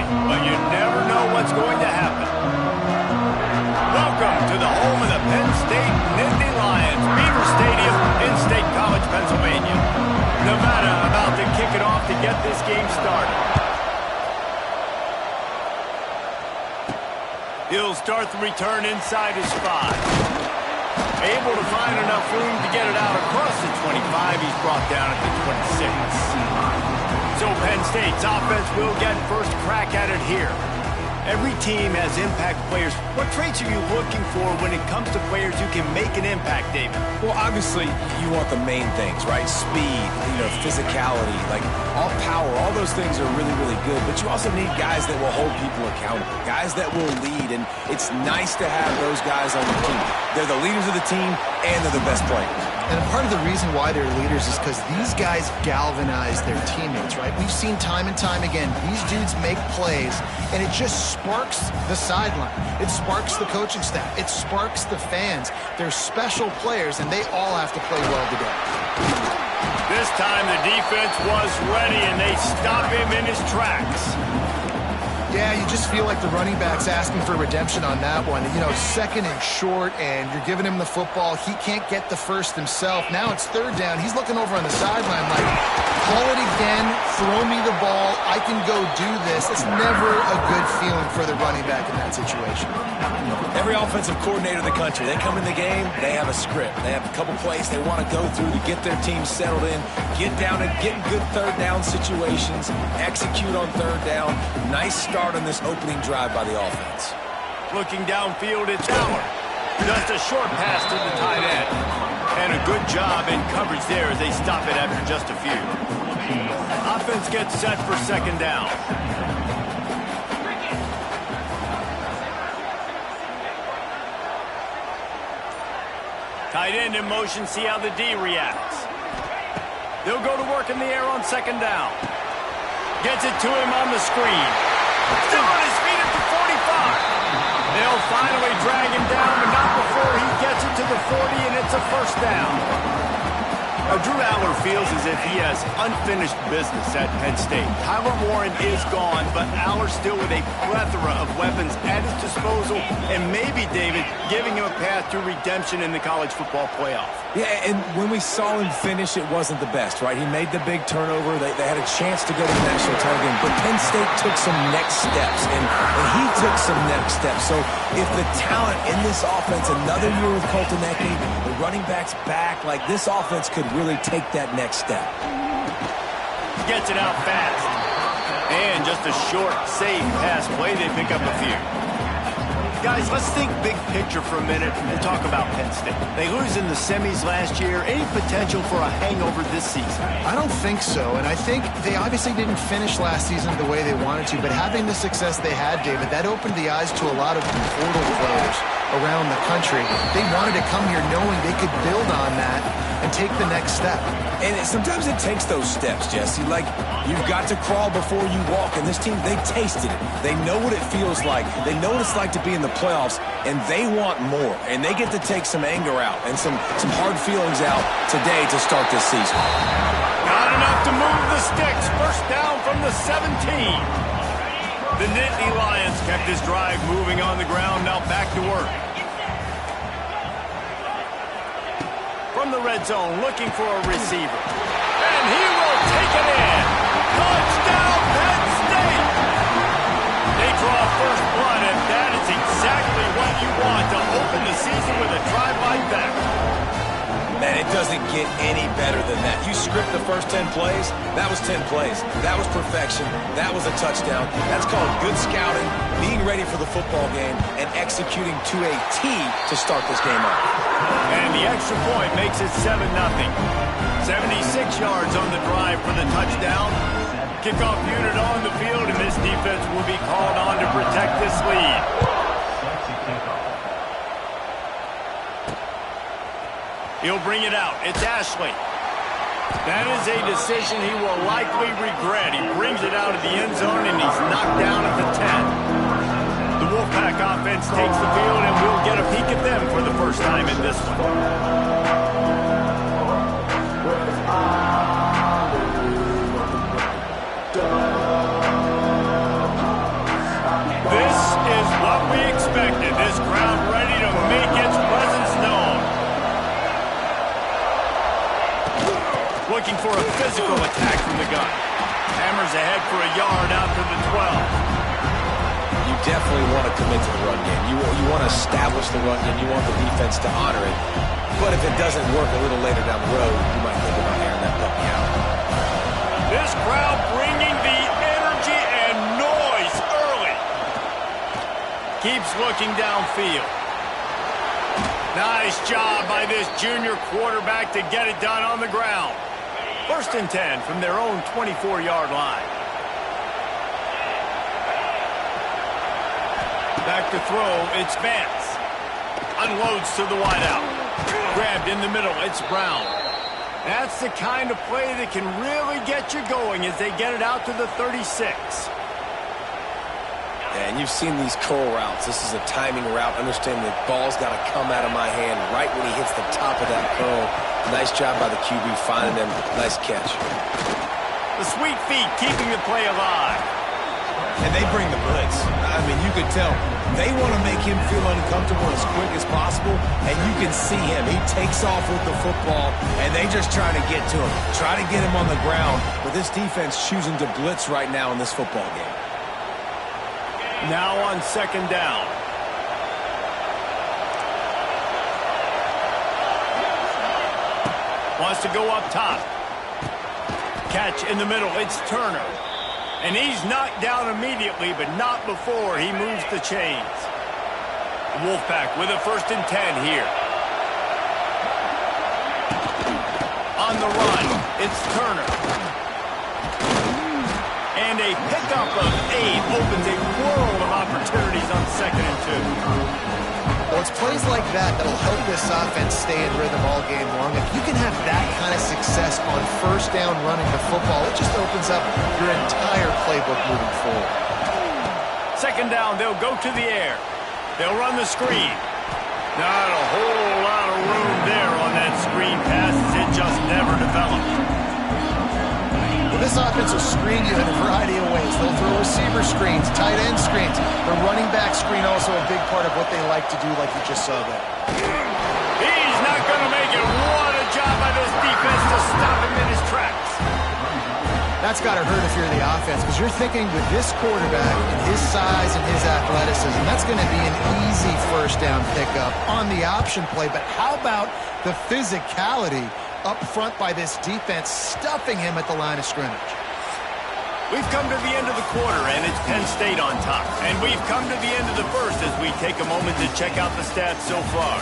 but you never know what's going to happen. Welcome to the home of the Penn State Nittany Lions, Beaver Stadium in State College, Pennsylvania. Nevada about to kick it off to get this game started. He'll start the return inside his 5. Able to find enough room to get it out across the 25. He's brought down at the 26. So Penn State's offense will get first crack at it here. Every team has impact players. What traits are you looking for when it comes to players who can make an impact, David? Well, obviously, you want the main things, right? Speed, physicality, like all power, all those things are really, really good. But you also need guys that will hold people accountable, guys that will lead. And it's nice to have those guys on your team. They're the leaders of the team, and they're the best players. And part of the reason why they're leaders is because these guys galvanize their teammates, right? We've seen time and time again, these dudes make plays, and it just sparks the sideline. It sparks the coaching staff. It sparks the fans. They're special players, and they all have to play well together. This time the defense was ready, and they stop him in his tracks. Yeah, you just feel like the running back's asking for redemption on that one. Second and short, and you're giving him the football. He can't get the first himself. Now it's third down. He's looking over on the sideline like, call it again, throw me the ball, I can go do this. It's never a good feeling for the running back in that situation. Every offensive coordinator in the country, they come in the game, they have a script. They have a couple plays they want to go through to get their team settled in, get down and get in good third down situations, execute on third down. Nice start on this opening drive by the offense. Looking downfield, it's Aller. Just a short pass to the tight end. And a good job in coverage there as they stop it after just a few. Offense gets set for second down. Tight end in motion, see how the D reacts. They'll go to work in the air on second down. Gets it to him on the screen. Still on his feet at the 45. They'll finally drag him down, but not before he gets it to the 40, and it's a first down. Drew Aller feels as if he has unfinished business at Penn State. Tyler Warren is gone, but Aller still with a plethora of weapons at his disposal, and maybe, David, giving him a path to redemption in the college football playoff. Yeah, and when we saw him finish, it wasn't the best, right? He made the big turnover. They had a chance to go to the national title game, but Penn State took some next steps, and he took some next steps. So if the talent in this offense, another year with Colton Eke, the running back's back, like this offense could really take that next step. Gets it out fast. And just a short, safe pass play. They pick up a few. Guys, let's think big picture for a minute and talk about Penn State. They lose in the semis last year. Any potential for a hangover this season? I don't think so, and I think they obviously didn't finish last season the way they wanted to, but having the success they had, David, that opened the eyes to a lot of portal players around the country. They wanted to come here knowing they could build on that and take the next step. And sometimes it takes those steps, Jesse. Like, you've got to crawl before you walk. And this team, they tasted it. They know what it feels like. They know what it's like to be in the playoffs, and they want more. And they get to take some anger out and some hard feelings out today to start this season. Not enough to move the sticks. First down from the 17. The Nittany Lions kept this drive moving on the ground. Now back to work. From the red zone, looking for a receiver. And he will take it in. Touchdown, Penn State! They draw first blood, and that is exactly what you want to open the season with a drive like that. Man, it doesn't get any better than that. You script the first 10 plays, that was 10 plays. That was perfection. That was a touchdown. That's called good scouting, being ready for the football game, and executing to a T to start this game off. And the extra point makes it 7-0. 76 yards on the drive for the touchdown. Kickoff unit on the field, and this defense will be called on to protect this lead. He'll bring it out. It's Ashley. That is a decision he will likely regret. He brings it out of the end zone, and he's knocked down at the 10. The Wolfpack offense takes the field, and we'll get a peek at them for the first time in this one. What we expected. This crowd ready to make its presence known. Looking for a physical attack from the gun. Hammers ahead for a yard out to the 12. You definitely want to commit to the run game. You want to establish the run game. You want the defense to honor it. But if it doesn't work a little later down the road, you might think about airing that puppy out. This crowd bringing the energy and noise early. Keeps looking downfield. Nice job by this junior quarterback to get it done on the ground. 1st and 10 from their own 24-yard line. Back to throw, it's Vance. Unloads to the wideout. Grabbed in the middle, it's Brown. That's the kind of play that can really get you going as they get it out to the 36. And you've seen these curl routes. This is a timing route. Understand the ball's got to come out of my hand right when he hits the top of that curl. Nice job by the QB finding him. Nice catch. The sweet feet keeping the play alive. And they bring the blitz. I mean, you could tell. They want to make him feel uncomfortable as quick as possible, and you can see him. He takes off with the football, and they just try to get to him, try to get him on the ground. But this defense choosing to blitz right now in this football game. Now on 2nd down. Wants to go up top. Catch in the middle. It's Turner. And he's knocked down immediately, but not before he moves the chains. Wolfpack with a 1st and 10 here. On the run, it's Turner. And a pickup of 8 opens a world of opportunities on 2nd and 2. Well, it's plays like that that'll help this offense stay in rhythm all game long. If you can have that kind of success on 1st down running the football, it just opens up your entire playbook moving forward. 2nd down, they'll go to the air. They'll run the screen. Not a whole lot of room there on that screen pass as it just never developed. Well, this offense will screen you in a variety of ways. They'll throw receiver screens, tight end screens. The running back screen also a big part of what they like to do, like you just saw there. He's not going to make it. What a job by this defense to stop him in his tracks. That's got to hurt if you're the offense, because you're thinking with this quarterback and his size and his athleticism, that's going to be an easy 1st down pickup on the option play. But how about the physicality up front by this defense, stuffing him at the line of scrimmage? We've come to the end of the quarter, and it's Penn State on top. And we've come to the end of the 1st as we take a moment to check out the stats so far.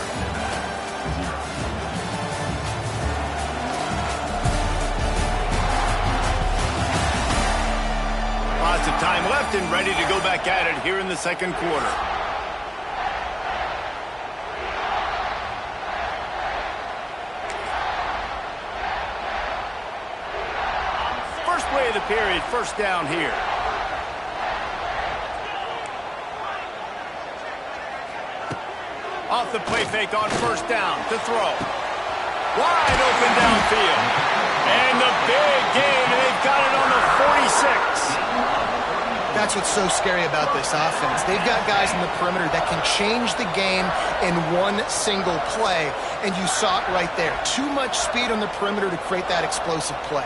Lots of time left and ready to go back at it here in the 2nd quarter. Play of the period, 1st down here. Off the play fake on 1st down to throw. Wide open downfield. And the big game, and they've got it on the 46. That's what's so scary about this offense. They've got guys in the perimeter that can change the game in one single play, and you saw it right there. Too much speed on the perimeter to create that explosive play.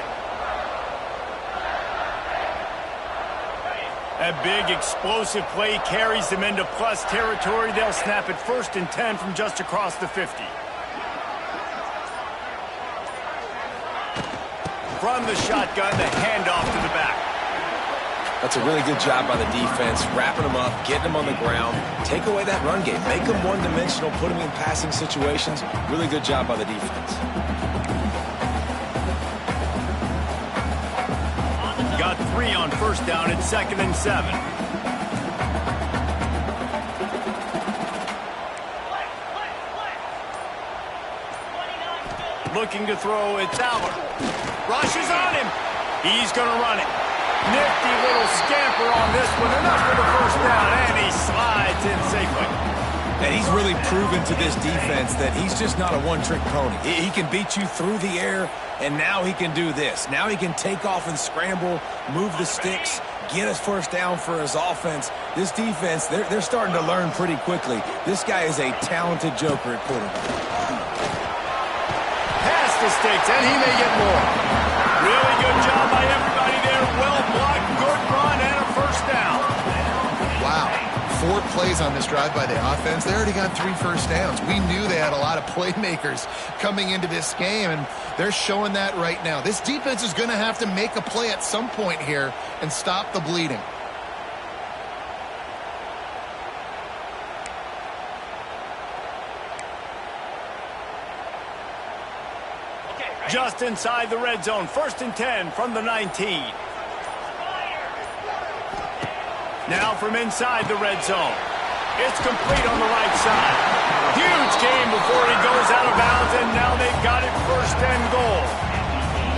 That big explosive play carries them into plus territory. They'll snap it 1st and 10 from just across the 50. From the shotgun, the handoff to the back. That's a really good job by the defense, wrapping them up, getting them on the ground. Take away that run game. Make them one-dimensional, put them in passing situations. Really good job by the defense. Got 3 on 1st down at 2nd and 7. Looking to throw, it's Aller. Rushes on him. He's going to run it. Nifty little scamper on this one. Enough for the 1st down, and he slides in safely. And he's really proven to this defense that he's just not a one-trick pony. He can beat you through the air, and now he can do this. Now he can take off and scramble, move the sticks, get us first down for his offense. This defense, they're starting to learn pretty quickly. This guy is a talented joker at quarterback. Pass the sticks, and he may get more. Really good job by everybody there. Well blocked, good run, and a first down. Wow. 4 plays on this drive by the offense. They already got 3 first downs. We knew they had a lot of playmakers coming into this game, and they're showing that right now. This defense is going to have to make a play at some point here and stop the bleeding. Just inside the red zone. 1st and 10 from the 19. Now from inside the red zone. It's complete on the right side. Huge game before he goes out of bounds, and now they've got it 1st and goal.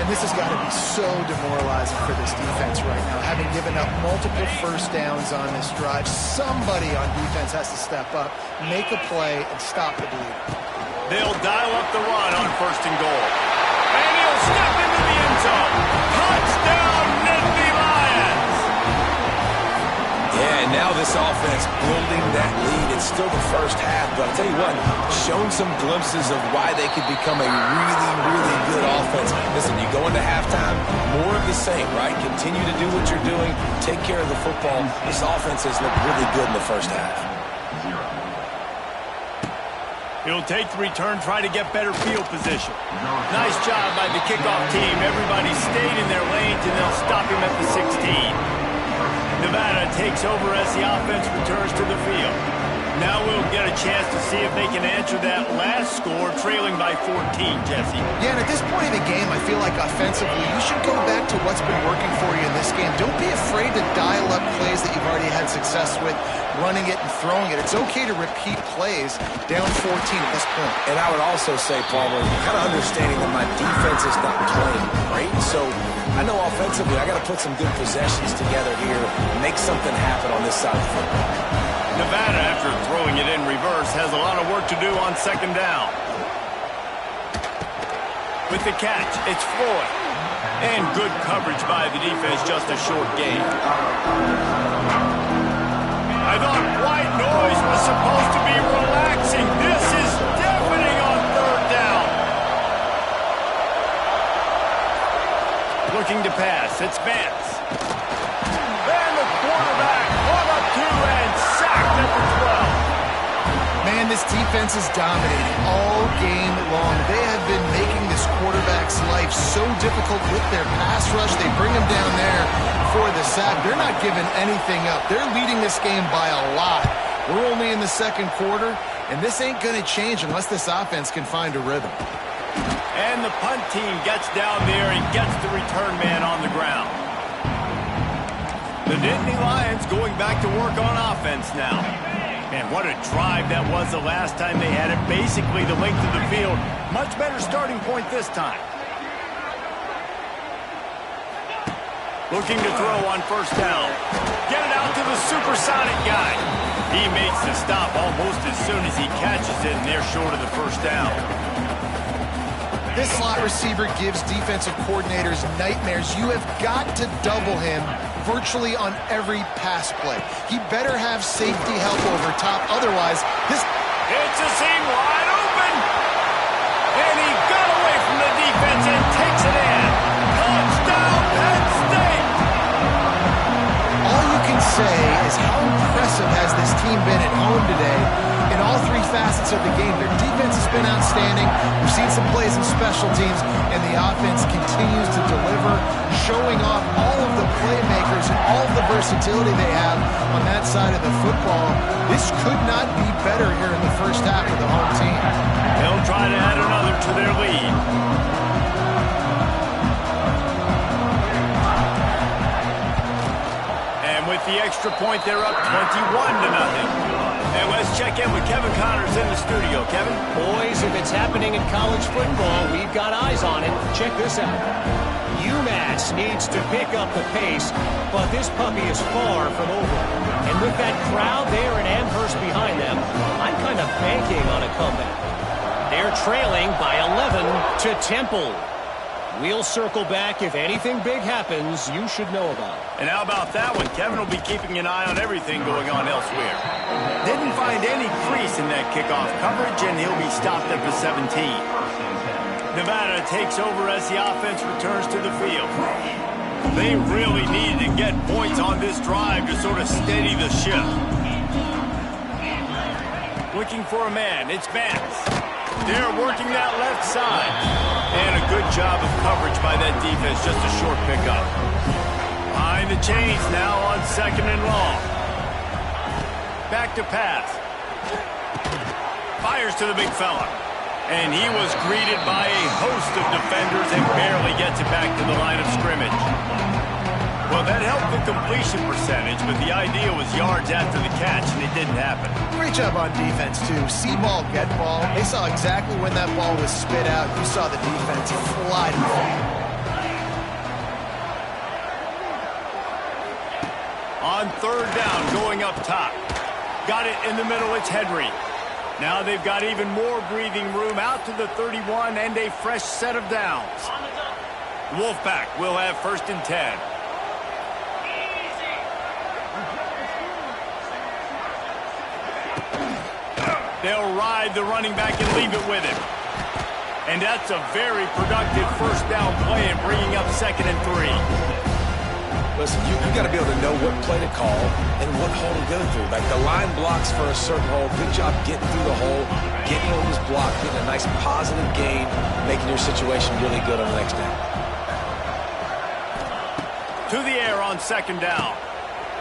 And this has got to be so demoralizing for this defense right now. Having given up multiple first downs on this drive, somebody on defense has to step up, make a play, and stop the bleed. They'll dial up the run on 1st and goal. And he'll step into the end zone. Touchdown, Nittany Lions! Yeah, and now this offense building that lead. It's still the first half, but I'll tell you what, shown some glimpses of why they could become a really, really good offense. Listen, you go into halftime, more of the same, right? Continue to do what you're doing, take care of the football. This offense has looked really good in the first half. He'll take the return, try to get better field position. Nice job by the kickoff team. Everybody stayed in their lanes, and they'll stop him at the 16. Nevada takes over as the offense returns to the field. Now we'll get a chance to see if they can answer that last score, trailing by 14, Jesse. Yeah, and at this point in the game, I feel like offensively, you should go back to what's been working for you in this game. Don't be afraid to dial up plays that you've already had success with, running it and throwing it. It's okay to repeat plays down 14 at this point. And I would also say, Palmer, kind of understanding that my defense is not playing great, so I know offensively I got to put some good possessions together here, make something happen on this side of the football. Nevada, after throwing it in reverse, has a lot of work to do on 2nd down. With the catch, it's Floyd. And good coverage by the defense, just a short gain. I thought white noise was supposed to be relaxing. This is deafening on 3rd down. Looking to pass, it's Vance. And the quarterback, 1-up-2, and sacked at the 12. Man, this defense is dominating all game long. They have been making this quarterback's life so difficult with their pass rush. They bring him down there for the sack. They're not giving anything up. They're leading this game by a lot. We're only in the 2nd quarter, and this ain't going to change unless this offense can find a rhythm. And the punt team gets down there and gets the return man on the ground. The Nittany Lions going back to work on offense now. Man, what a drive that was the last time they had it. Basically the length of the field. Much better starting point this time. Looking to throw on 1st down. Get it out to the supersonic guy. He makes the stop almost as soon as he catches it, and they're short of the 1st down. This slot receiver gives defensive coordinators nightmares. You have got to double him virtually on every pass play. He better have safety help over top. Otherwise, this... It's a seam wide open. And he got away from the defense and takes it in. Touchdown, Penn State. All you can say is how impressive has this team been at home today in all 3 facets of the game. Their defense has been outstanding. We've seen some plays in special teams, and the offense continues to deliver, showing off all of the playmakers and all of the versatility they have on that side of the football. This could not be better here in the 1st half of the home team. They'll try to add another to their lead. And with the extra point, they're up 21-0. And let's check in with Kevin Connors in the studio. Kevin? Boys, if it's happening in college football, we've got eyes on it. Check this out. UMass needs to pick up the pace, but this puppy is far from over. And with that crowd there in Amherst behind them, I'm kind of banking on a comeback. They're trailing by 11 to Temple. We'll circle back if anything big happens you should know about. And how about that one? Kevin will be keeping an eye on everything going on elsewhere. Didn't find any crease in that kickoff coverage, and he'll be stopped at the 17. Nevada takes over as the offense returns to the field. They really needed to get points on this drive to sort of steady the ship. Looking for a man, it's Vance. They're working that left side. And a good job of coverage by that defense, just a short pickup. Behind the chains now on 2nd and long. Back to pass. Fires to the big fella. And he was greeted by a host of defenders and barely gets it back to the line of scrimmage. Well, that helped the completion percentage, but the idea was yards after the catch, and it didn't happen. Great job on defense, too. See ball, get ball. They saw exactly when that ball was spit out. You saw the defense fly to the field. On 3rd down, going up top. Got it in the middle, it's Henry. Now they've got even more breathing room out to the 31 and a fresh set of downs. Wolfpack will have 1st and 10. They'll ride the running back and leave it with him. And that's a very productive 1st down play and bringing up 2nd and 3. Listen, you got to be able to know what play to call and what hole to go through. Like the line blocks for a certain hole. Good job getting through the hole, getting over this block, getting a nice positive gain, making your situation really good on the next down. To the air on 2nd down.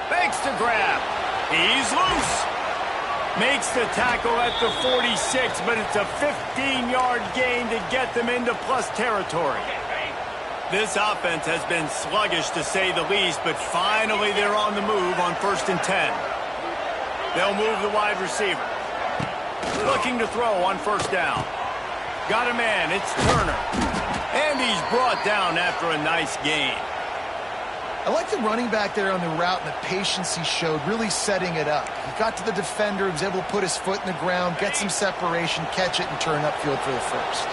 Fakes to grab. He's loose. Makes the tackle at the 46, but it's a 15-yard gain to get them into plus territory. This offense has been sluggish, to say the least, but finally they're on the move on 1st and 10. They'll move the wide receiver. Looking to throw on 1st down. Got a man, it's Turner. And he's brought down after a nice gain. I like the running back there on the route and the patience he showed, really setting it up. He got to the defender, was able to put his foot in the ground, get some separation, catch it, and turn upfield for the 1st.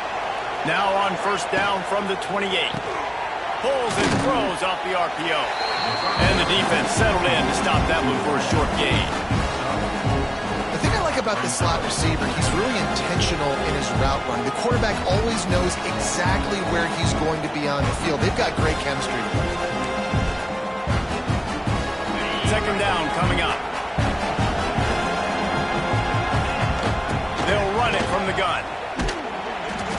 Now on 1st down from the 28. Pulls and throws off the RPO. And the defense settled in to stop that one for a short gain. The thing I like about the slot receiver, he's really intentional in his route run. The quarterback always knows exactly where he's going to be on the field. They've got great chemistry together. 2nd down coming up. They'll run it from the gun.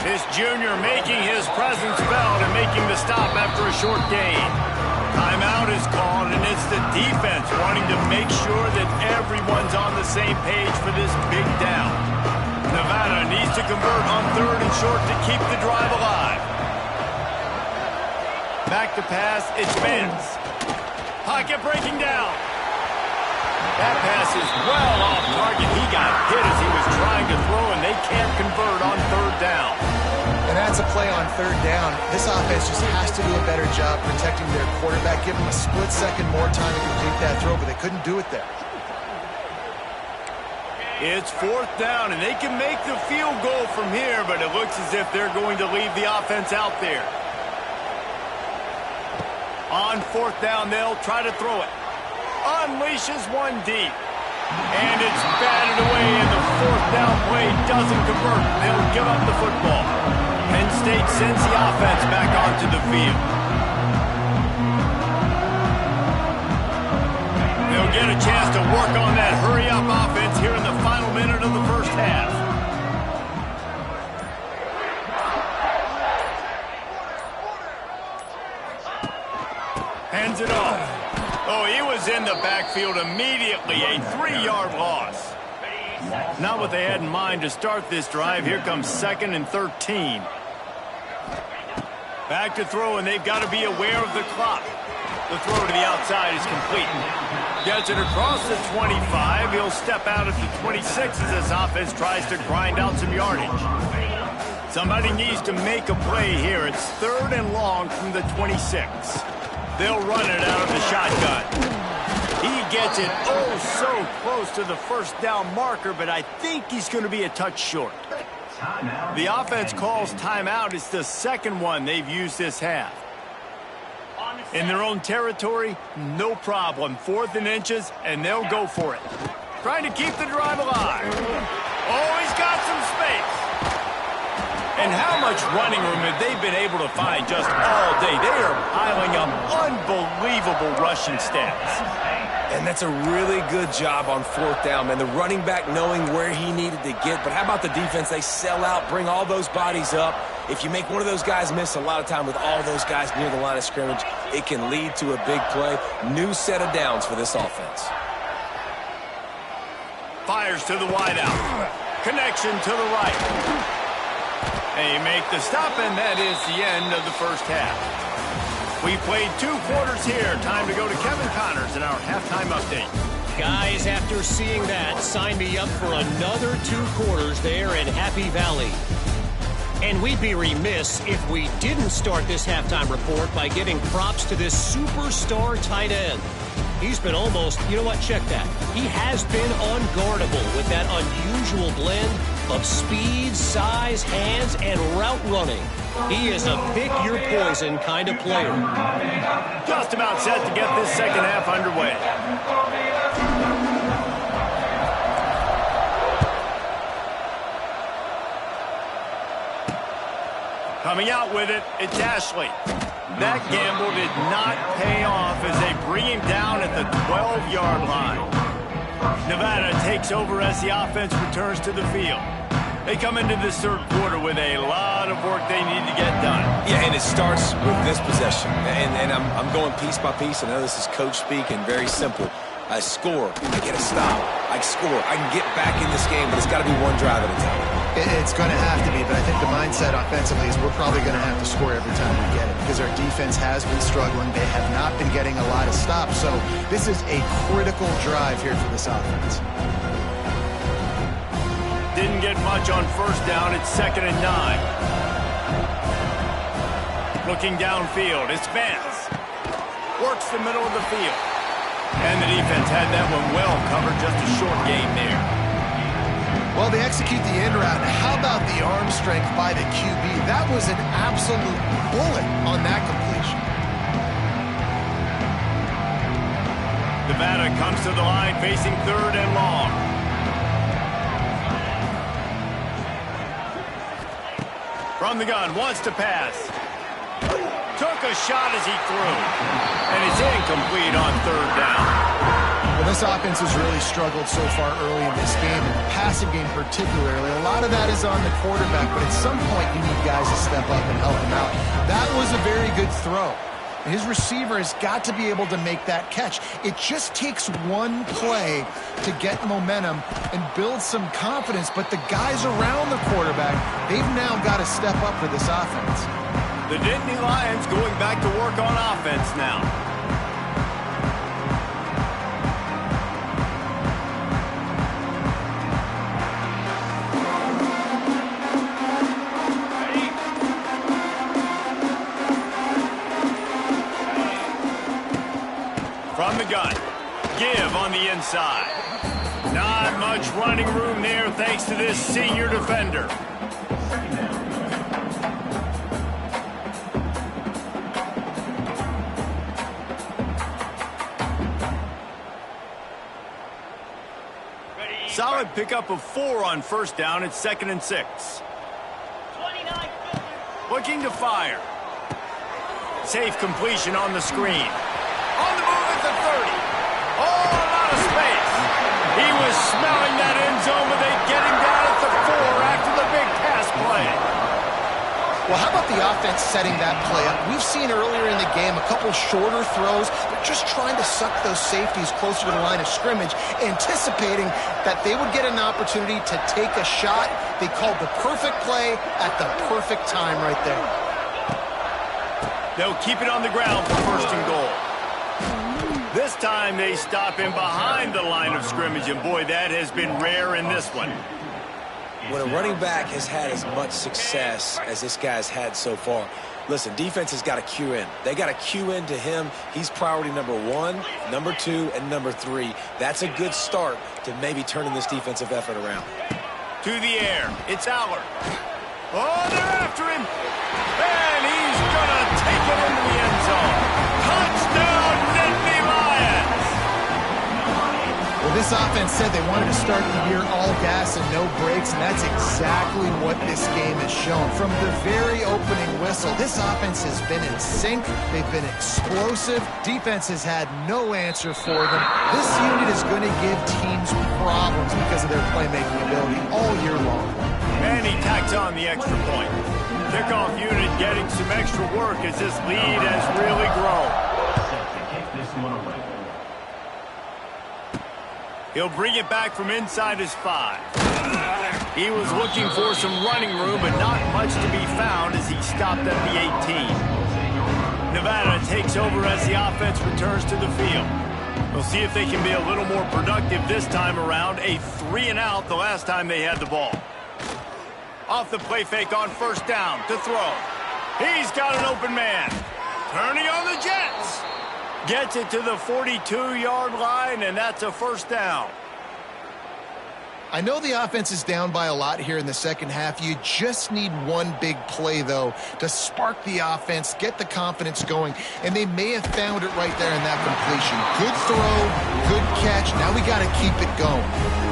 This junior making his presence felt and making the stop after a short gain. Timeout is called, and it's the defense wanting to make sure that everyone's on the same page for this big down. Nevada needs to convert on 3rd and short to keep the drive alive. Back to pass, it's Vance. Pocket breaking down. That pass is well off target. He got hit as he was trying to throw, and they can't convert on 3rd down. And that's a play on 3rd down. This offense just has to do a better job protecting their quarterback. Give him a split second more time to complete that throw, but they couldn't do it there. It's 4th down, and they can make the field goal from here, but it looks as if they're going to leave the offense out there. On 4th down, they'll try to throw it. Unleashes one deep. And it's batted away, and the 4th down play doesn't convert. They'll give up the football. Penn State sends the offense back onto the field. They'll get a chance to work on that hurry-up offense here in the final minute of the 1st half. Hands it off. Oh, he was in the backfield immediately. A 3-yard loss. Not what they had in mind to start this drive. Here comes 2nd and 13. Back to throw, and they've got to be aware of the clock. The throw to the outside is complete. Gets it across the 25. He'll step out at the 26 as this offense tries to grind out some yardage. Somebody needs to make a play here. It's 3rd and long from the 26. They'll run it out of the shotgun. He gets it oh so close to the first down marker, but I think he's going to be a touch short. The offense calls timeout. It's the second one they've used this half. In their own territory, no problem. 4th and inches, and they'll go for it. Trying to keep the drive alive. Oh, he's got some space. And how much running room have they been able to find just all day? They are piling up unbelievable rushing stats. And that's a really good job on 4th down, man. The running back knowing where he needed to get. But how about the defense? They sell out, bring all those bodies up. If you make one of those guys miss, a lot of time with all those guys near the line of scrimmage, it can lead to a big play. New set of downs for this offense. Fires to the wideout. Connection to the right. They make the stop, and that is the end of the first half. We played 2 quarters here. Time to go to Kevin Connors in our halftime update. Guys, after seeing that, sign me up for another 2 quarters there in Happy Valley. And we'd be remiss if we didn't start this halftime report by giving props to this superstar tight end. He's been almost, you know what, check that. He has been unguardable with that unusual blend of speed, size, hands, and route running. He is a pick-your-poison kind of player. Just about set to get this second half underway. Coming out with it, it's Ashley. That gamble did not pay off as they bring him down at the 12-yard line. Nevada takes over as the offense returns to the field. They come into this third quarter with a lot of work they need to get done. Yeah, and it starts with this possession. And I'm going piece by piece. I know this is coach speak and very simple. I score. I get a stop. I score. I can get back in this game, but it's got to be one drive at a time. It's going to have to be, but I think the mindset offensively is we're probably going to have to score every time we get it because our defense has been struggling. They have not been getting a lot of stops, so this is a critical drive here for this offense. Didn't get much on first down. It's 2nd and 9. Looking downfield, it's Vance. Works the middle of the field. And the defense had that one well covered, just a short game there. Well, they execute the end route. How about the arm strength by the QB? That was an absolute bullet on that completion. Nevada comes to the line facing 3rd and long. From the gun, wants to pass. Took a shot as he threw. And it's incomplete on 3rd down. Well, this offense has really struggled so far early in this game, and the passing game particularly. A lot of that is on the quarterback, but at some point you need guys to step up and help him out. That was a very good throw. His receiver has got to be able to make that catch. It just takes one play to get momentum and build some confidence, but the guys around the quarterback, they've now got to step up for this offense. The Nittany Lions going back to work on offense now. From the gun, give on the inside. Not much running room there thanks to this senior defender. Solid pickup of 4 on first down. It's 2nd and 6. Looking to fire. Safe completion on the screen. On the move at the 30. Oh, a lot of space. He was smelling that end zone, but they get him down at the 4 after the big pass play. Well, how about the offense setting that play up? We've seen earlier in the game a couple shorter throws. They're just trying to suck those safeties closer to the line of scrimmage, anticipating that they would get an opportunity to take a shot. They called the perfect play at the perfect time right there. They'll keep it on the ground for 1st and goal. This time they stop him behind the line of scrimmage, and boy, that has been rare in this one. When a running back has had as much success as this guy's had so far, Listen, defense has got to cue in. They got to cue in to him. He's priority number 1, number 2, and number 3. That's a good start to maybe turning this defensive effort around. To the air. It's Allard. Oh, they're after him. And he's going to take it into the end zone. Touchdown, Nittany Lions. Well, this offense said they wanted to start the year all gas and no brakes, and that's exactly what this game has shown. From the very opening whistle, this offense has been in sync. They've been explosive. Defense has had no answer for them. This unit is going to give teams problems because of their playmaking ability all year long. And he tacks on the extra point. Kickoff unit getting some extra work as this lead has really grown. He'll bring it back from inside his 5. He was looking for some running room, but not much to be found as he stopped at the 18. Nevada takes over as the offense returns to the field. We'll see if they can be a little more productive this time around. A 3-and-out the last time they had the ball. Off the play fake on first down to throw. He's got an open man. Turning on the Jets. Gets it to the 42-yard line, and that's a first down. I know the offense is down by a lot here in the second half. You just need one big play, though, to spark the offense, get the confidence going, and they may have found it right there in that completion. Good throw, good catch. Now we got to keep it going.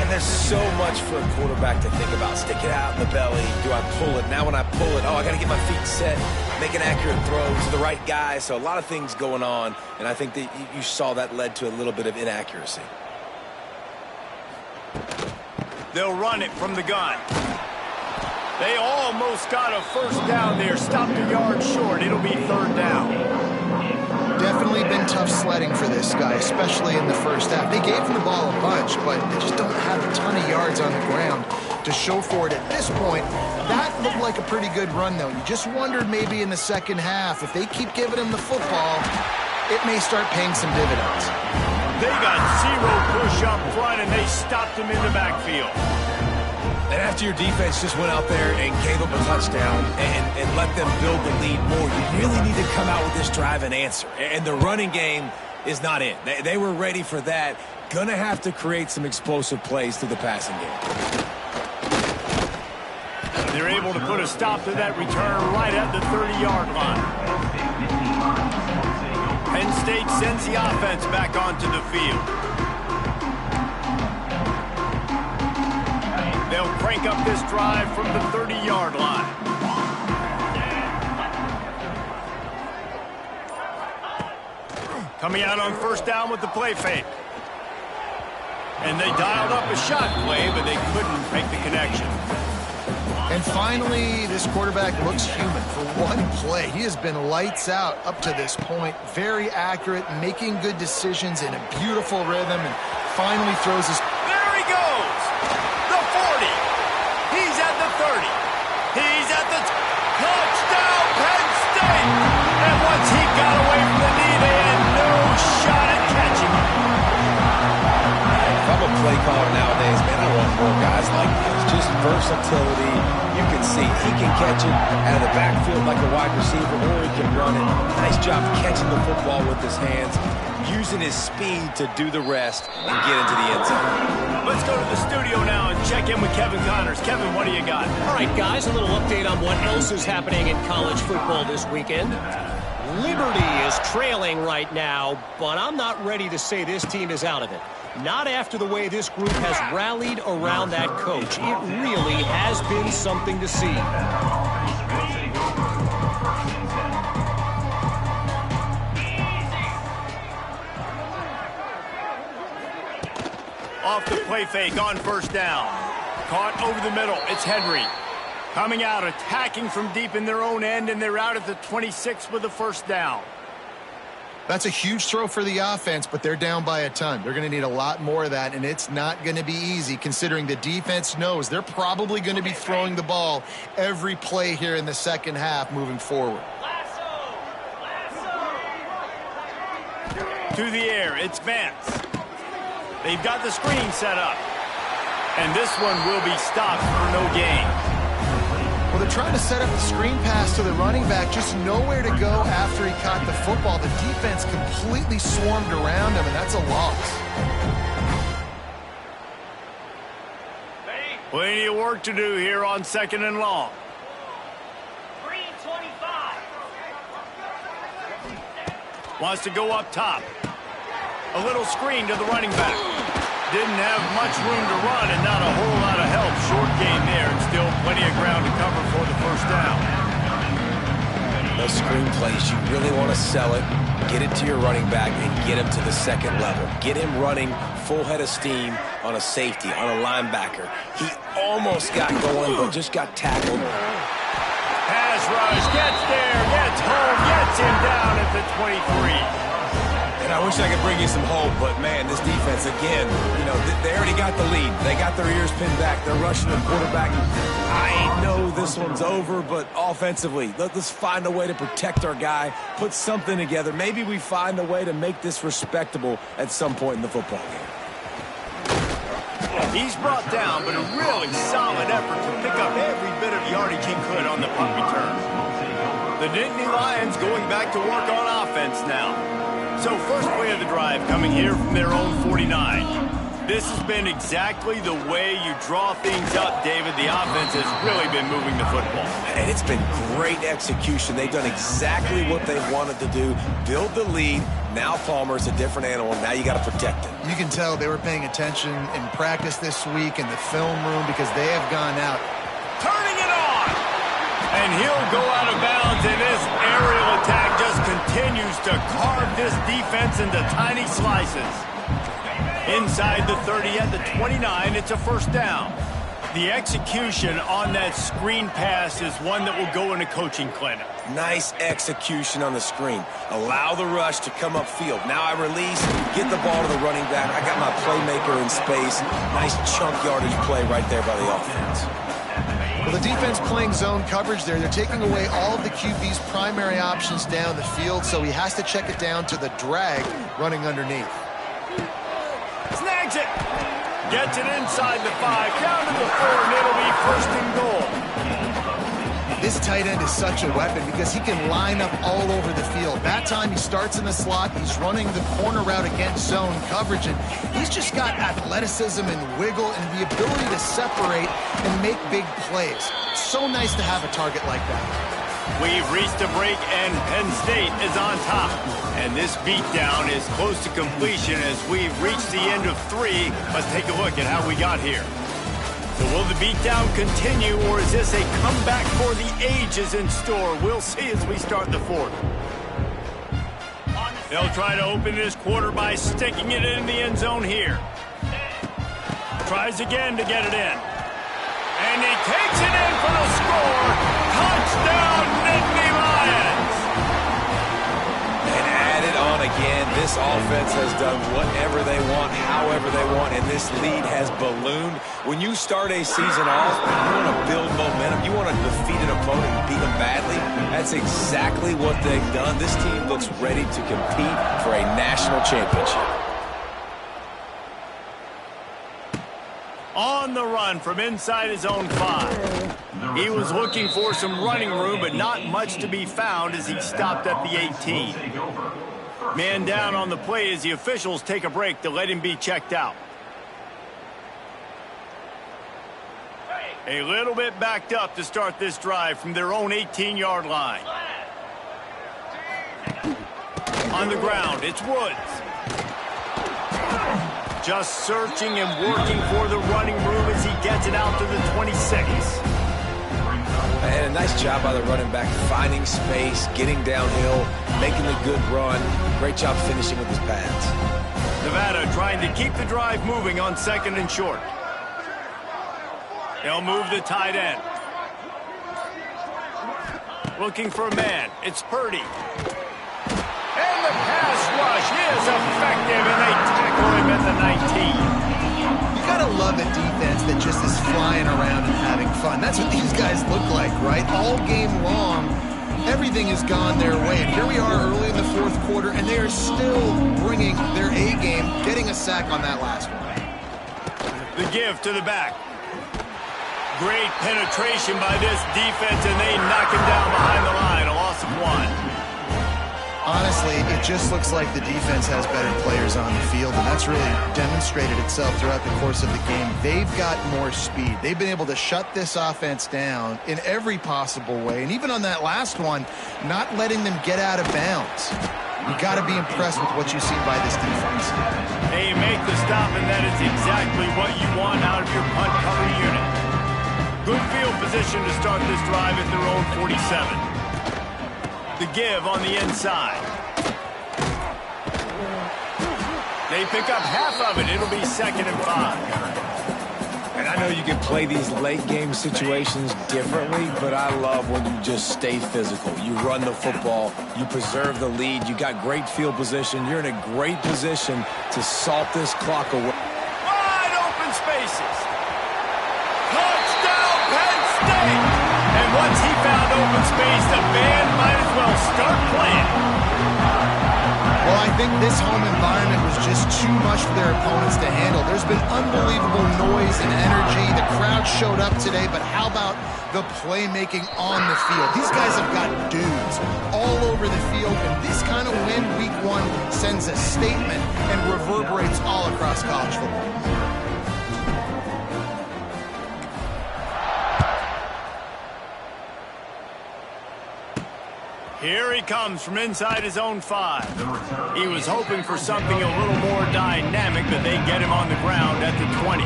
And there's so much for a quarterback to think about. Stick it out in the belly. Do I pull it? Now when I pull it, I got to get my feet set, make an accurate throw to the right guy. So a lot of things going on, and I think that you saw that led to a little bit of inaccuracy. They'll run it from the gun. They almost got a first down there. Stopped a yard short. It'll be third down. Definitely been tough sledding for this guy, especially in the first half. They gave him the ball a bunch, but they just don't have a ton of yards on the ground to show for it at this point. That looked like a pretty good run, though. You just wondered maybe in the second half, if they keep giving him the football, it may start paying some dividends. They got 0 push up front, and they stopped him in the backfield. And after your defense just went out there and gave up a touchdown and let them build the lead more, you really need to come out with this drive and answer. And the running game is not in. They were ready for that. Going to have to create some explosive plays through the passing game. They're able to put a stop to that return right at the 30-yard line. Penn State sends the offense back onto the field. They'll crank up this drive from the 30-yard line. Coming out on first down with the play fake. And they dialed up a shot play, but they couldn't make the connection. And finally, this quarterback looks human for one play. He has been lights out up to this point. Very accurate, making good decisions in a beautiful rhythm, and finally throws his... There he goes! The 40. He's at the 30. He's at the... Touchdown, Penn State! And once he got away from the knee, they had no shot at catching him. If I'm a play caller nowadays, man, I want more guys like this. Just versatility. You can see he can catch it out of the backfield like a wide receiver, or he can run it. Nice job catching the football with his hands, using his speed to do the rest and get into the end zone. Let's go to the studio now and check in with Kevin Connors. Kevin, what do you got? All right, guys, a little update on what else is happening in college football this weekend. Liberty is trailing right now, but I'm not ready to say this team is out of it. Not after the way this group has rallied around that coach. It really has been something to see. Off the play fake on first down. Caught over the middle. It's Henry. Coming out, attacking from deep in their own end, and they're out at the 26 with the first down. That's a huge throw for the offense, but they're down by a ton. They're going to need a lot more of that, and it's not going to be easy considering the defense knows they're probably going to be throwing the ball every play here in the second half moving forward. To the air, it's Vance. They've got the screen set up. And this one will be stopped for no gain. Well, were trying to set up the screen pass to the running back, just nowhere to go after he caught the football. The defense completely swarmed around him, and that's a loss. Plenty of work to do here on 2nd and long. 3:25. Wants to go up top. A little screen to the running back. Didn't have much room to run and not a whole lot of help. Short gain there and still plenty of ground to cover for the first down. Those screen plays, you really want to sell it, get it to your running back, and get him to the second level. Get him running full head of steam on a safety, on a linebacker. He almost got going, but just got tackled. Pass rush, gets there, gets home, gets him down at the 23. And I wish I could bring you some hope, but, man, this defense, again, you know, they already got the lead. They got their ears pinned back. They're rushing the quarterback. I know this one's over, but offensively, let's find a way to protect our guy, put something together. Maybe we find a way to make this respectable at some point in the football game. He's brought down, but a really solid effort to pick up every bit of yardage he could on the punt return. The Nittany Lions going back to work on offense now. So first play of the drive coming here from their own 49. This has been exactly the way you draw things up, David. The offense has really been moving the football. And it's been great execution. They've done exactly what they wanted to do. Build the lead. Now Palmer's a different animal. Now you got to protect him. You can tell they were paying attention in practice this week in the film room because they have gone out. Turning it on! And he'll go out of bounds, and this aerial attack just continues to carve this defense into tiny slices. Inside the 30 at the 29, it's a first down. The execution on that screen pass is one that will go in a coaching clinic. Nice execution on the screen. Allow the rush to come upfield. Now I release, get the ball to the running back. I got my playmaker in space. Nice chunk yardage play right there by the offense. Well, the defense playing zone coverage there. They're taking away all of the QB's primary options down the field, so he has to check it down to the drag running underneath. Snags it. Gets it inside the 5, down to the 4, and it'll be first and goal. This tight end is such a weapon because he can line up all over the field. That time he starts in the slot, he's running the corner route against zone coverage, and he's just got athleticism and wiggle and the ability to separate and make big plays. So nice to have a target like that. We've reached a break, and Penn State is on top. And this beatdown is close to completion as we've reached the end of 3. Let's take a look at how we got here. So will the beatdown continue, or is this a comeback for the ages in store? We'll see as we start the 4th. They'll try to open this quarter by sticking it in the end zone here. Tries again to get it in. And he takes it in for the score. Touchdown, Nittany Lions! And add it on again. This offense has done whatever they want, however they want, and this lead has ballooned. When you start a season off, you want to build momentum. You want to defeat an opponent and beat them badly. That's exactly what they've done. This team looks ready to compete for a national championship. On the run from inside his own 5. He was looking for some running room, but not much to be found as he stopped at the 18. Man down on the play as the officials take a break to let him be checked out. A little bit backed up to start this drive from their own 18-yard line. On the ground, it's Woods. Just searching and working for the running room as he gets it out to the 26. And a nice job by the running back, finding space, getting downhill, making a good run. Great job finishing with his pads. Nevada trying to keep the drive moving on 2nd and short. They'll move the tight end. Looking for a man. It's Purdy. And the pass rush is effective, and they tackle him at the 19. You gotta love a defense that just is flying around and having fun. That's what these guys look like, right? All game long, everything has gone their way. And here we are early in the 4th quarter, and they are still bringing their A game, getting a sack on that last one. The give to the back. Great penetration by this defense, and they knock him down behind the line. A loss of 1. Honestly, it just looks like the defense has better players on the field, and that's really demonstrated itself throughout the course of the game. They've got more speed. They've been able to shut this offense down in every possible way, and even on that last one, not letting them get out of bounds. You got to be impressed with what you've seen by this defense. They make the stop, and that is exactly what you want out of your punt cover unit. Good field position to start this drive at their own 47. The give on the inside. They pick up half of it. It'll be 2nd and 5. And I know you can play these late game situations differently, but I love when you just stay physical. You run the football, you preserve the lead, you got great field position, you're in a great position to salt this clock away. Wide open spaces. Touchdown, Penn State! And once he found open space, the band might as well start playing. Well, I think this home environment was just too much for their opponents to handle. There's been unbelievable noise and energy. The crowd showed up today, but how about the playmaking on the field? These guys have got dudes all over the field, and this kind of win week 1 sends a statement and reverberates all across college football. Here he comes from inside his own 5. He was hoping for something a little more dynamic, but they get him on the ground at the 20.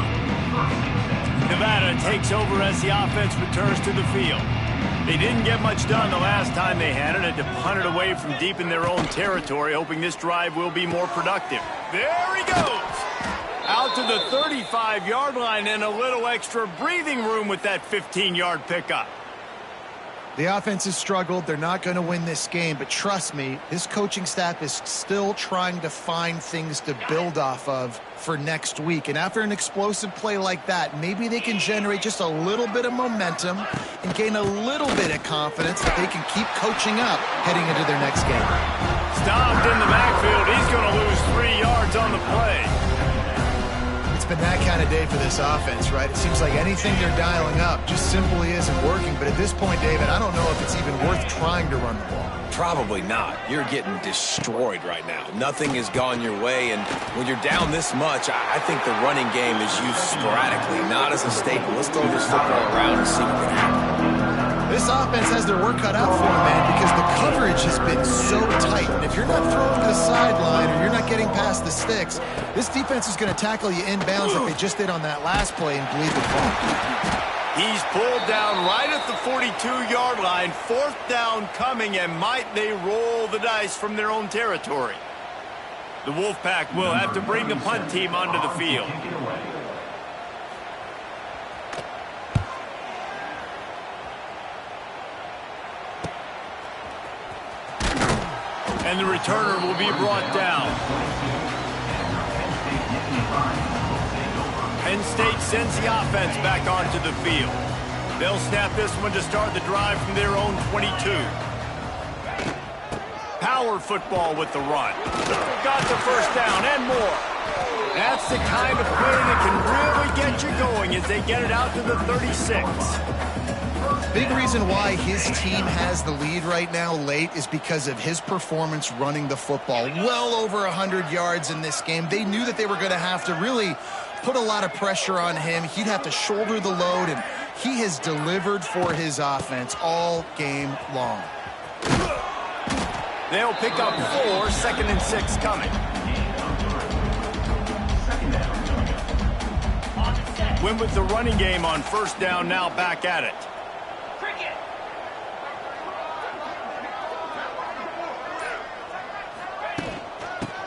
Nevada takes over as the offense returns to the field. They didn't get much done the last time they had it. Had to punt it away from deep in their own territory, hoping this drive will be more productive. There he goes! Out to the 35-yard line and a little extra breathing room with that 15-yard pickup. The offense has struggled. They're not going to win this game, but trust me, this coaching staff is still trying to find things to build off of for next week. And after an explosive play like that, maybe they can generate just a little bit of momentum and gain a little bit of confidence that they can keep coaching up heading into their next game. Stopped in the backfield. He's going to lose 3 yards on the play. Been that kind of day for this offense, right? It seems like anything they're dialing up just simply isn't working. But at this point, David, I don't know if it's even worth trying to run the ball. Probably not. You're getting destroyed right now. Nothing has gone your way, and when you're down this much, I think the running game is used sporadically, not as a staple. Let's throw this football around and see what can happen. This offense has their work cut out for them, man, because the coverage has been so tight. And if you're not throwing to the sideline or you're not getting past the sticks, this defense is going to tackle you inbounds like they just did on that last play and bleed the ball. He's pulled down right at the 42-yard line. 4th down coming, and might they roll the dice from their own territory? The Wolfpack will have to bring the punt team onto the field. And the returner will be brought down. Penn State sends the offense back onto the field. They'll snap this one to start the drive from their own 22. Power football with the run. Got the 1st down and more. That's the kind of play that can really get you going as they get it out to the 36. Big reason why his team has the lead right now late is because of his performance running the football. Well over 100 yards in this game. They knew that they were going to have to really put a lot of pressure on him. He'd have to shoulder the load, and he has delivered for his offense all game long. They'll pick up 4, 2nd and 6 coming. Win with the running game on 1st down, now back at it.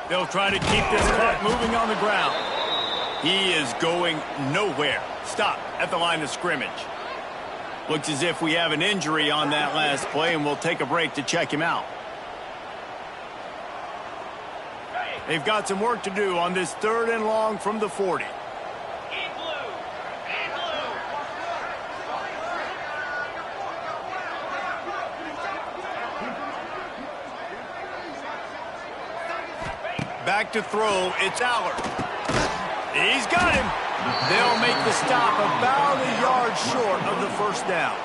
They'll try to keep this clock moving on the ground. He is going nowhere. Stop at the line of scrimmage. Looks as if we have an injury on that last play, and we'll take a break to check him out. They've got some work to do on this 3rd and long from the 40. Back to throw, it's Allard. He's got him. They'll make the stop about a yard yards short of the first down.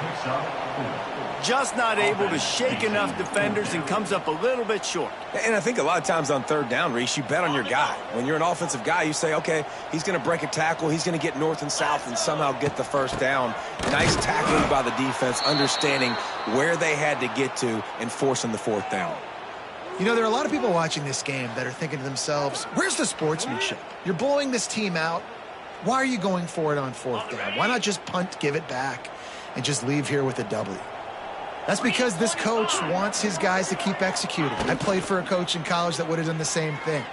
Just not able to shake enough defenders and comes up a little bit short. And I think a lot of times on third down, Reese, you bet on your guy. When you're an offensive guy, you say, okay, he's going to break a tackle, he's going to get north and south and somehow get the first down. Nice tackling by the defense, understanding where they had to get to and forcing the fourth down. You know, there are a lot of people watching this game that are thinking to themselves, where's the sportsmanship? You're blowing this team out. Why are you going for it on fourth down? Why not just punt, give it back, and just leave here with a W? That's because this coach wants his guys to keep executing. I played for a coach in college that would have done the same thing.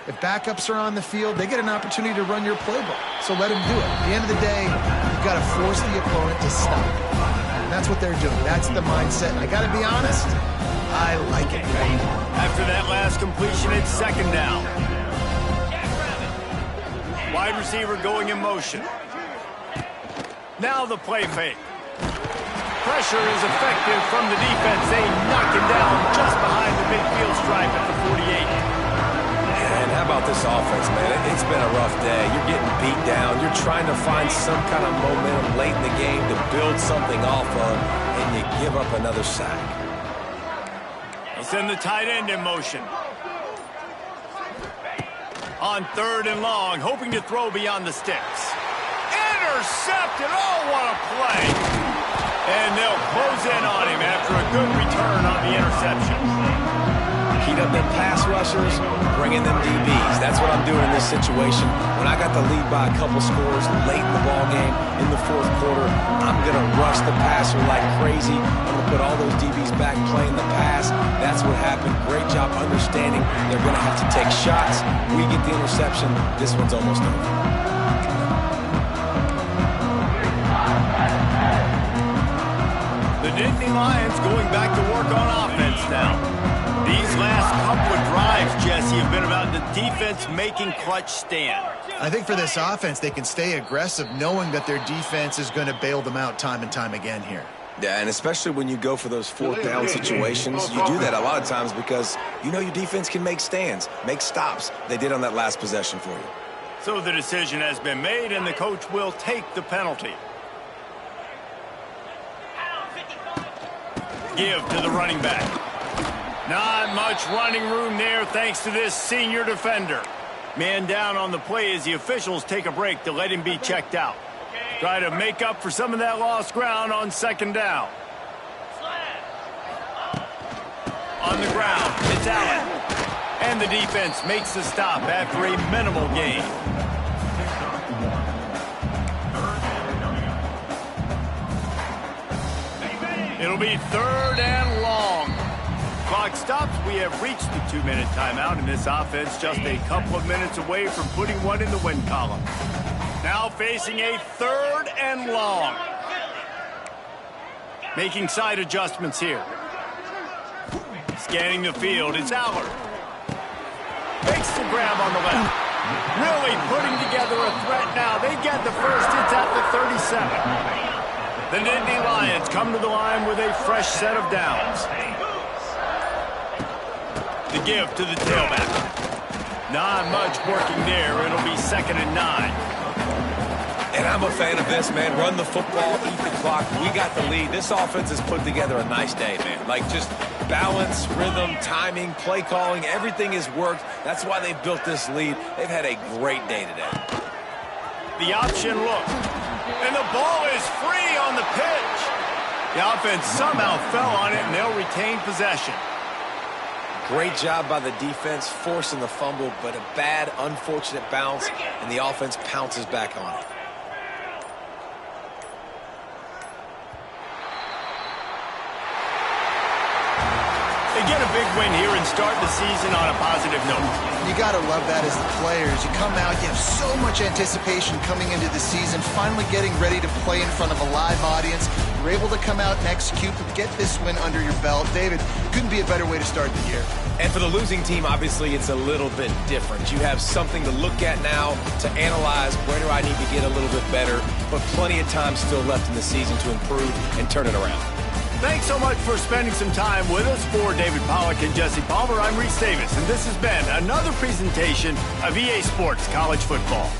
If backups are on the field, they get an opportunity to run your playbook. So let them do it. At the end of the day, you've got to force the opponent to stop. And that's what they're doing. That's the mindset. And I got to be honest, I like it. After that last completion, it's second down. Wide receiver going in motion. Now the play fake. Pressure is effective from the defense. They knock him down just behind the midfield stripe at the 48. And how about this offense, man? It's been a rough day. You're getting beat down. You're trying to find some kind of momentum late in the game to build something off of, and you give up another sack. He'll send the tight end in motion. On third and long, hoping to throw beyond the sticks. Intercepted. Oh, what a play. And they'll close in on him after a good return on the interception. Heat up them pass rushers, bringing them DBs. That's what I'm doing in this situation. When I got the lead by a couple scores late in the ballgame, in the fourth quarter, I'm going to rush the passer like crazy. I'm going to put all those DBs back playing the pass. That's what happened. Great job understanding they're going to have to take shots. We get the interception. This one's almost over. The Nittany Lions going back to work on offense now. These last couple of drives, Jesse, have been about the defense making clutch stand. I think for this offense, they can stay aggressive knowing that their defense is going to bail them out time and time again here. Yeah, and especially when you go for those fourth down situations, you do that a lot of times because you know your defense can make stands, make stops. They did on that last possession for you. So the decision has been made, and the coach will take the penalty. Give to the running back. Not much running room there thanks to this senior defender. Man down on the play as the officials take a break to let him be checked out. Try to make up for some of that lost ground on second down. On the ground, it's Allen. And the defense makes the stop after a minimal gain. It'll be third and long. Clock stops. We have reached the 2-minute timeout, and this offense just a couple of minutes away from putting one in the win column. Now facing a third and long. Making side adjustments here. Scanning the field, it's Allard. Makes the grab on the left. Really putting together a threat now. They get the first. It's at the 37. The Nittany Lions come to the line with a fresh set of downs. The give to the tailback. Not much working there. It'll be 2nd and 9. And I'm a fan of this, man. Run the football, eat the clock. We got the lead. This offense has put together a nice day, man. Like just balance, rhythm, timing, play calling, everything has worked. That's why they've built this lead. They've had a great day today. The option look. And the ball is free on the pitch. The offense somehow fell on it, and they'll retain possession. Great job by the defense forcing the fumble, but a bad, unfortunate bounce, and the offense pounces back on it. They get a big win here and start the season on a positive note. You got to love that as the players. You come out, you have so much anticipation coming into the season, finally getting ready to play in front of a live audience. You're able to come out and execute, but get this win under your belt. David, couldn't be a better way to start the year. And for the losing team, obviously, it's a little bit different. You have something to look at now to analyze where do I need to get a little bit better, but plenty of time still left in the season to improve and turn it around. Thanks so much for spending some time with us. For David Pollack and Jesse Palmer, I'm Reese Davis, and this has been another presentation of EA Sports College Football.